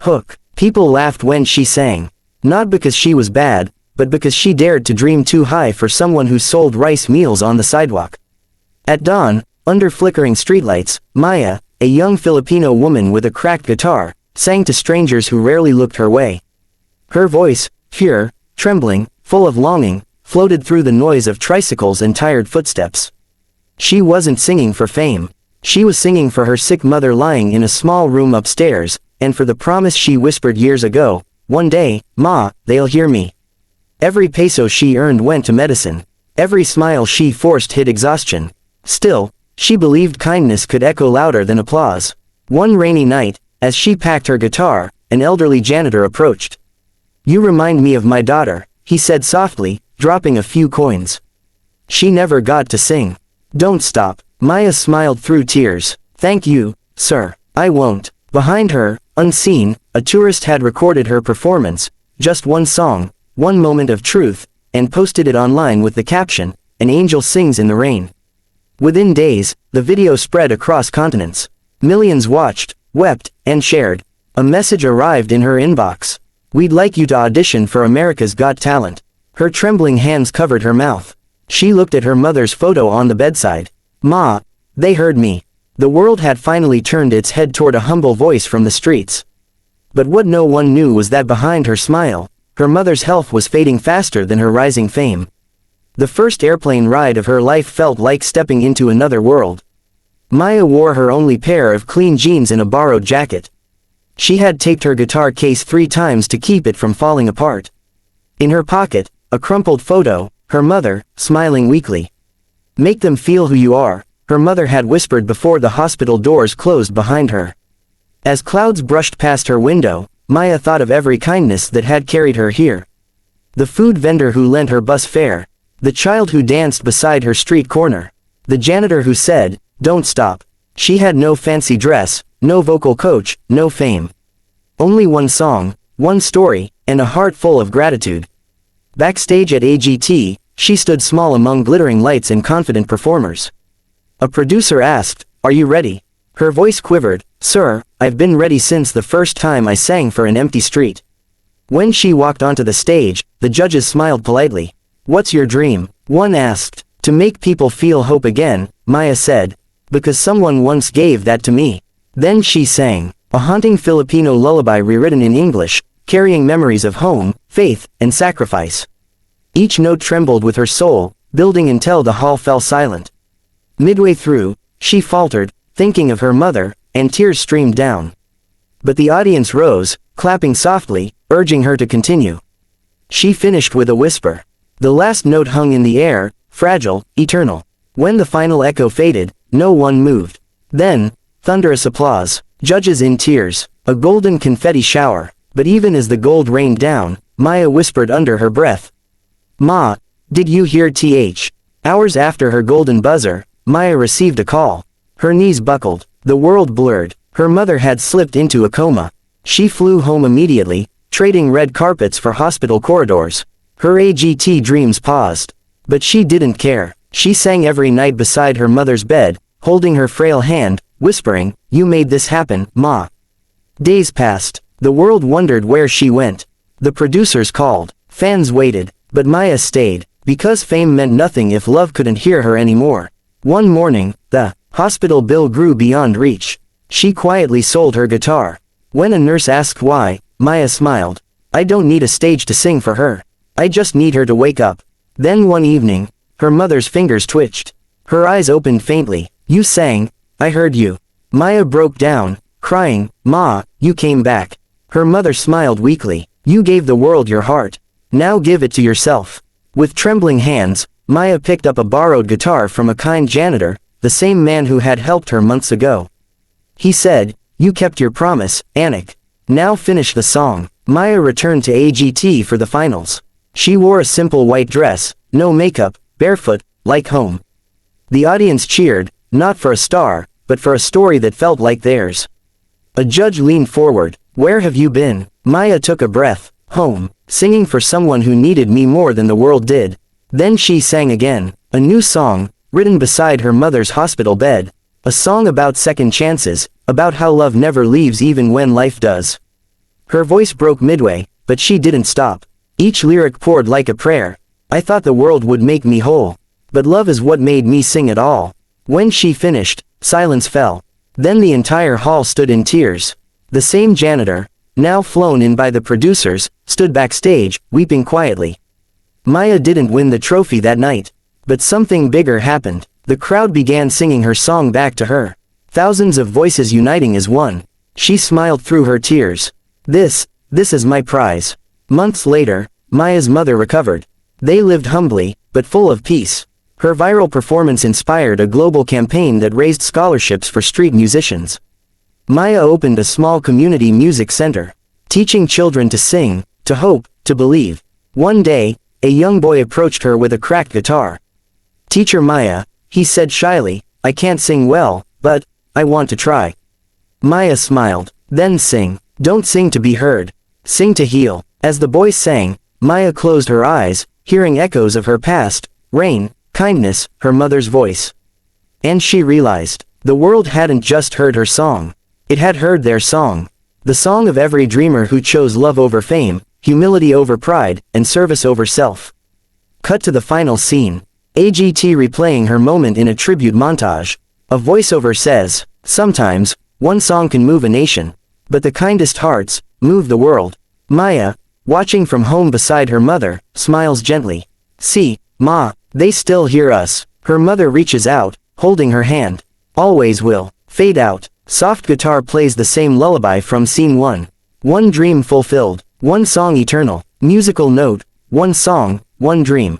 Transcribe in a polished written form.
Hook. People laughed when she sang. Not because she was bad, but because she dared to dream too high for someone who sold rice meals on the sidewalk. At dawn, under flickering streetlights, Maya, a young Filipino woman with a cracked guitar, sang to strangers who rarely looked her way. Her voice, pure, trembling, full of longing, floated through the noise of tricycles and tired footsteps. She wasn't singing for fame. She was singing for her sick mother lying in a small room upstairs, and for the promise she whispered years ago, "One day, Ma, they'll hear me." Every peso she earned went to medicine. Every smile she forced hid exhaustion. Still, she believed kindness could echo louder than applause. One rainy night, as she packed her guitar, an elderly janitor approached. "You remind me of my daughter," he said softly, dropping a few coins. "She never got to sing." "Don't stop." Maya smiled through tears. "Thank you, sir. I won't." Behind her, unseen, a tourist had recorded her performance, just one song, one moment of truth, and posted it online with the caption, "An angel sings in the rain." Within days, the video spread across continents. Millions watched, wept, and shared. A message arrived in her inbox. "We'd like you to audition for America's Got Talent." Her trembling hands covered her mouth. She looked at her mother's photo on the bedside. "Ma, they heard me." The world had finally turned its head toward a humble voice from the streets. But what no one knew was that behind her smile, her mother's health was fading faster than her rising fame. The first airplane ride of her life felt like stepping into another world. Maya wore her only pair of clean jeans and a borrowed jacket. She had taped her guitar case 3 times to keep it from falling apart. In her pocket, a crumpled photo, her mother, smiling weakly. "Make them feel who you are," her mother had whispered before the hospital doors closed behind her. As clouds brushed past her window, Maya thought of every kindness that had carried her here. The food vendor who lent her bus fare. The child who danced beside her street corner. The janitor who said, "Don't stop." She had no fancy dress, no vocal coach, no fame. Only one song, one story, and a heart full of gratitude. Backstage at AGT, she stood small among glittering lights and confident performers. A producer asked, "Are you ready?" Her voice quivered, "Sir, I've been ready since the first time I sang for an empty street." When she walked onto the stage, the judges smiled politely. "What's your dream?" one asked. "To make people feel hope again," Maya said. "Because someone once gave that to me." Then she sang, a haunting Filipino lullaby rewritten in English, carrying memories of home, faith, and sacrifice. Each note trembled with her soul, building until the hall fell silent. Midway through, she faltered, thinking of her mother, and tears streamed down. But the audience rose, clapping softly, urging her to continue. She finished with a whisper. The last note hung in the air, fragile, eternal. When the final echo faded, no one moved. Then, thunderous applause, judges in tears, a golden confetti shower. But even as the gold rained down, Maya whispered under her breath, "Ma, did you hear th?" Hours after her golden buzzer, Maya received a call. Her knees buckled, the world blurred. Her mother had slipped into a coma. She flew home immediately, trading red carpets for hospital corridors. Her AGT dreams paused. But she didn't care. She sang every night beside her mother's bed, holding her frail hand, whispering, "You made this happen, Ma." Days passed. The world wondered where she went. The producers called. Fans waited. But Maya stayed, because fame meant nothing if love couldn't hear her anymore. One morning, the hospital bill grew beyond reach. She quietly sold her guitar. When a nurse asked why, Maya smiled. "I don't need a stage to sing for her. I just need her to wake up." Then one evening, her mother's fingers twitched. Her eyes opened faintly. "You sang, I heard you." Maya broke down, crying, "Ma, you came back." Her mother smiled weakly. "You gave the world your heart. Now give it to yourself." With trembling hands, Maya picked up a borrowed guitar from a kind janitor, the same man who had helped her months ago. He said, "You kept your promise, Anik. Now finish the song." Maya returned to AGT for the finals. She wore a simple white dress, no makeup, barefoot, like home. The audience cheered, not for a star, but for a story that felt like theirs. A judge leaned forward. "Where have you been?" Maya took a breath. "Home, singing for someone who needed me more than the world did." Then she sang again, a new song, written beside her mother's hospital bed. A song about second chances, about how love never leaves even when life does. Her voice broke midway, but she didn't stop. Each lyric poured like a prayer. I thought the world would make me whole. But love is what made me sing it all. When she finished, silence fell. Then the entire hall stood in tears. The same janitor, now flown in by the producers, stood backstage, weeping quietly. Maya didn't win the trophy that night. But something bigger happened. The crowd began singing her song back to her. Thousands of voices uniting as one. She smiled through her tears. This is my prize. Months later, Maya's mother recovered. They lived humbly, but full of peace. Her viral performance inspired a global campaign that raised scholarships for street musicians. Maya opened a small community music center, teaching children to sing, to hope, to believe. One day, a young boy approached her with a cracked guitar. "Teacher Maya," he said shyly, "I can't sing well, but I want to try." Maya smiled. "Then sing. Don't sing to be heard. Sing to heal." As the boy sang, Maya closed her eyes, hearing echoes of her past, rain, kindness, her mother's voice. And she realized, the world hadn't just heard her song. It had heard their song. The song of every dreamer who chose love over fame, humility over pride, and service over self. Cut to the final scene. AGT replaying her moment in a tribute montage. A voiceover says, "Sometimes, one song can move a nation. But the kindest hearts, move the world." Maya, watching from home beside her mother, smiles gently. "See, Ma, they still hear us." Her mother reaches out, holding her hand. "Always will." Fade out. Soft guitar plays the same lullaby from scene 1. One dream fulfilled. One song eternal. Musical note. One song, one dream.